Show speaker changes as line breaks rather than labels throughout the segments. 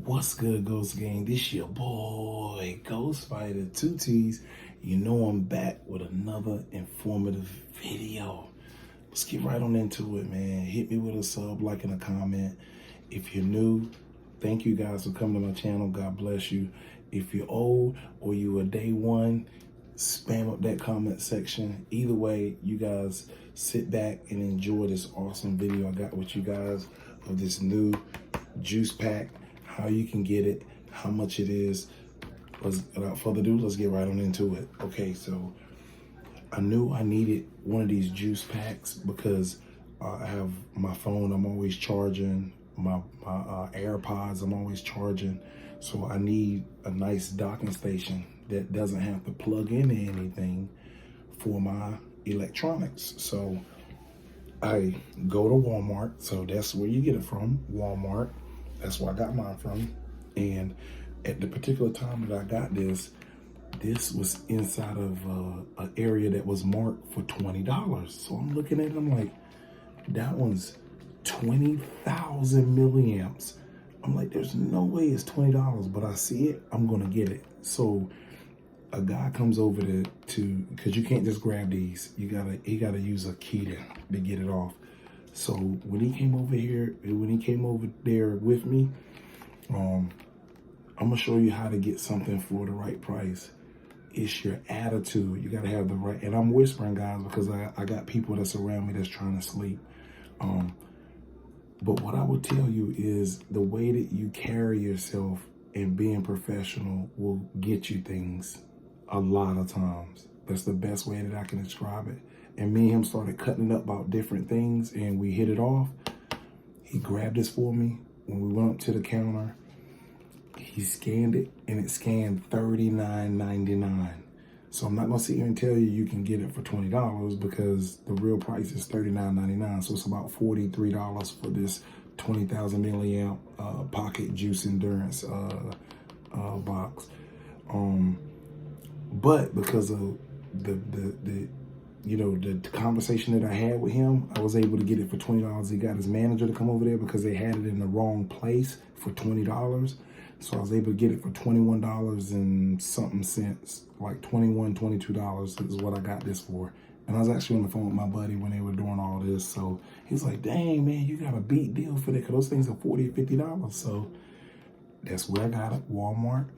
What's good, Ghost Gang? This your boy, Ghost Fighter 2Ts. You know I'm back with another informative video. Let's get right on into it, man. Hit me with a sub, like, and a comment. If you're new, thank you guys for coming to my channel. God bless you. If you're old or you are day one, spam up that comment section. Either way, you guys sit back and enjoy this awesome video I got with you guys of this new juice pack, how you can get it, how much it is. Without further ado, let's get right on into it. Okay, so I knew I needed one of these juice packs because I have my phone, I'm always charging, my AirPods, I'm always charging. So I need a nice docking station that doesn't have to plug into anything for my electronics. So I go to Walmart, so that's where you get it from, Walmart. That's where I got mine from. And at the particular time that I got this was inside of an area that was marked for $20. So I'm looking at it, I'm like, that one's 20,000 milliamps. I'm like, there's no way it's $20, but I see it, I'm gonna get it. So a guy comes over to because you can't just grab these. He gotta use a key to get it off. So when he came over there with me, I'm gonna show you how to get something for the right price. It's your attitude. You gotta have the right, and I'm whispering, guys, because I got people that's around me that's trying to sleep. But what I would tell you is the way that you carry yourself and being professional will get you things a lot of times. That's the best way that I can describe it. And me and him started cutting it up about different things and we hit it off. He grabbed this for me. When we went up to the counter, he scanned it and it scanned $39.99. So I'm not gonna sit here and tell you you can get it for $20 because the real price is $39.99. So it's about $43 for this 20,000 milliamp pocket juice endurance box. But because of the conversation that I had with him, I was able to get it for $20. He got his manager to come over there because they had it in the wrong place for $20. So I was able to get it for $21 and something cents, like $21, $22 is what I got this for. And I was actually on the phone with my buddy when they were doing all this. So he's like, dang, man, you got a beat deal for that, because those things are $40 or $50. So that's where I got it, Walmart.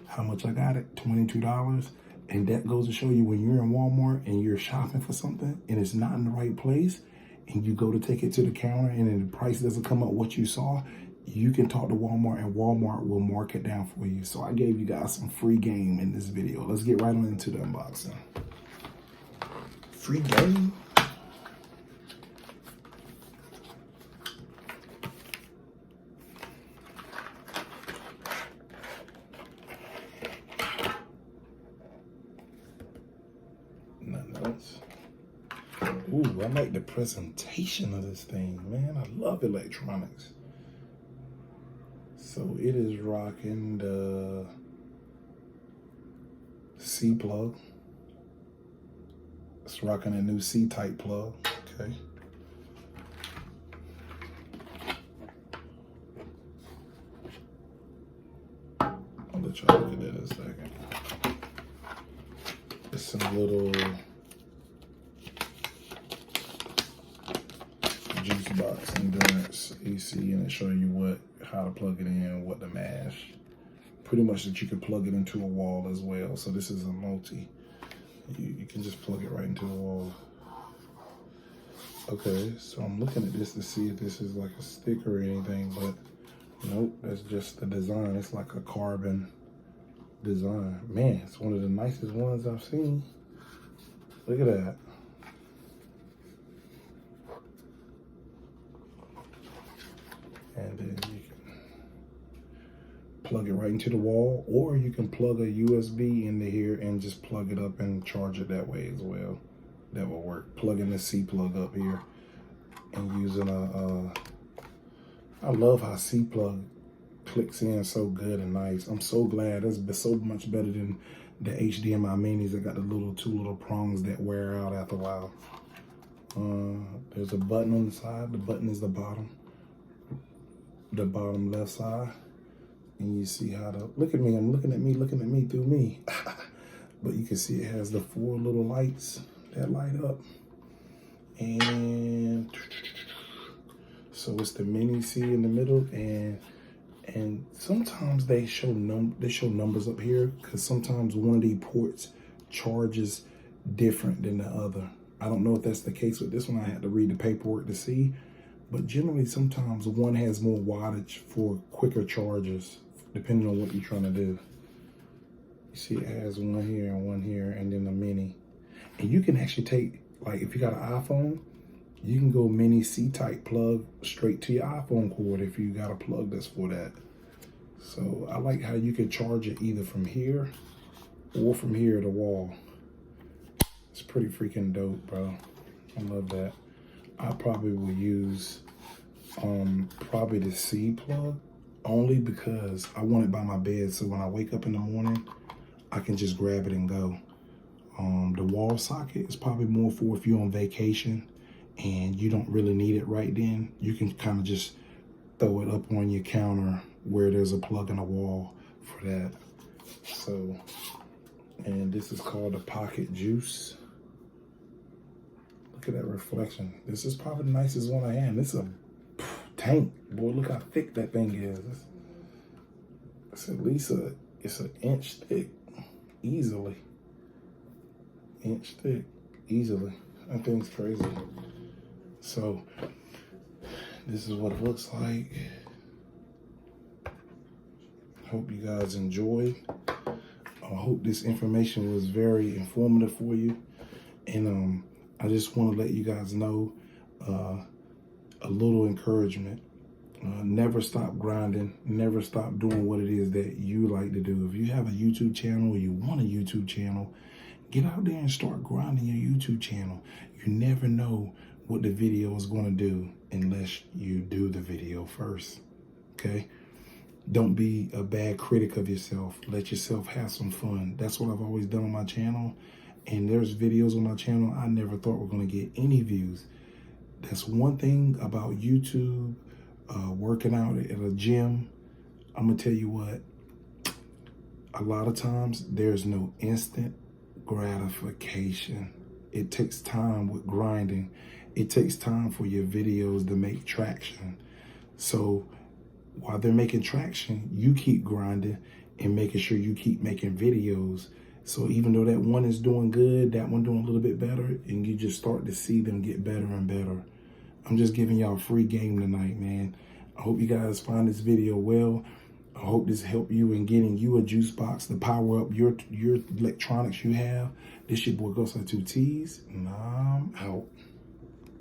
How much I got it? $22. And that goes to show you, when you're in Walmart and you're shopping for something and it's not in the right place, and you go to take it to the counter and then the price doesn't come up what you saw, you can talk to Walmart and Walmart will mark it down for you. So I gave you guys some free game in this video. Let's get right on into the unboxing. Free game? Nothing else. Ooh, I like the presentation of this thing, man. I love electronics. So it is rocking the C plug. It's rocking a new C-type plug, okay. I'll let y'all look at that in a second. It's some little juice box endurance AC, and it show you how to plug it in, what to mash. Pretty much that you can plug it into a wall as well. So this is a multi. You can just plug it right into the wall. Okay, so I'm looking at this to see if this is like a sticker or anything, but nope, that's just the design. It's like a carbon design. Man, it's one of the nicest ones I've seen. Look at that. And then you can plug it right into the wall, or you can plug a USB into here and just plug it up and charge it that way as well. That will work. Plugging the C plug up here and using I love how C plug clicks in so good and nice. I'm so glad. It's so much better than the HDMI minis that got the two little prongs that wear out after a while. There's a button on the side. The button is the bottom left side. And you see how to, look at me, I'm looking at me through me. But you can see it has the 4 little lights that light up. And so it's the mini C in the middle, and sometimes they show numbers up here because sometimes one of these ports charges different than the other. I don't know if that's the case with this one. I had to read the paperwork to see, but generally sometimes one has more wattage for quicker charges depending on what you're trying to do. You see it has one here, and then a mini. And you can actually take, like if you got an iPhone, you can go mini C-type plug straight to your iPhone cord if you got a plug that's for that. So I like how you can charge it either from here or from here to the wall. It's pretty freaking dope, bro. I love that. I probably will use probably the C plug only because I want it by my bed. So when I wake up in the morning, I can just grab it and go. The wall socket is probably more for if you're on vacation and you don't really need it right then. You can kind of just throw it up on your counter where there's a plug in the wall for that. So, and this is called the Pocket Juice. Look at that reflection. This is probably the nicest one I have. This is a tank. Boy, look how thick that thing is. It's at least it's an inch thick, easily. Inch thick, easily. That thing's crazy. So, this is what it looks like. Hope you guys enjoyed. I hope this information was very informative for you. And I just want to let you guys know a little encouragement. Never stop grinding. Never stop doing what it is that you like to do. If you have a YouTube channel or you want a YouTube channel, get out there and start grinding your YouTube channel. You never know what the video is going to do unless you do the video first, okay? Don't be a bad critic of yourself. Let yourself have some fun. That's what I've always done on my channel. And there's videos on my channel I never thought were going to get any views. That's one thing about YouTube, working out at a gym. I'm going to tell you what, a lot of times there's no instant gratification. It takes time with grinding. It takes time for your videos to make traction. So while they're making traction, you keep grinding and making sure you keep making videos. So even though that one is doing good, that one doing a little bit better, and you just start to see them get better and better. I'm just giving y'all free game tonight, man. I hope you guys find this video well. I hope this helped you in getting you a juice box to power up your electronics you have. This your boy Ghost 2 T's, and I'm out.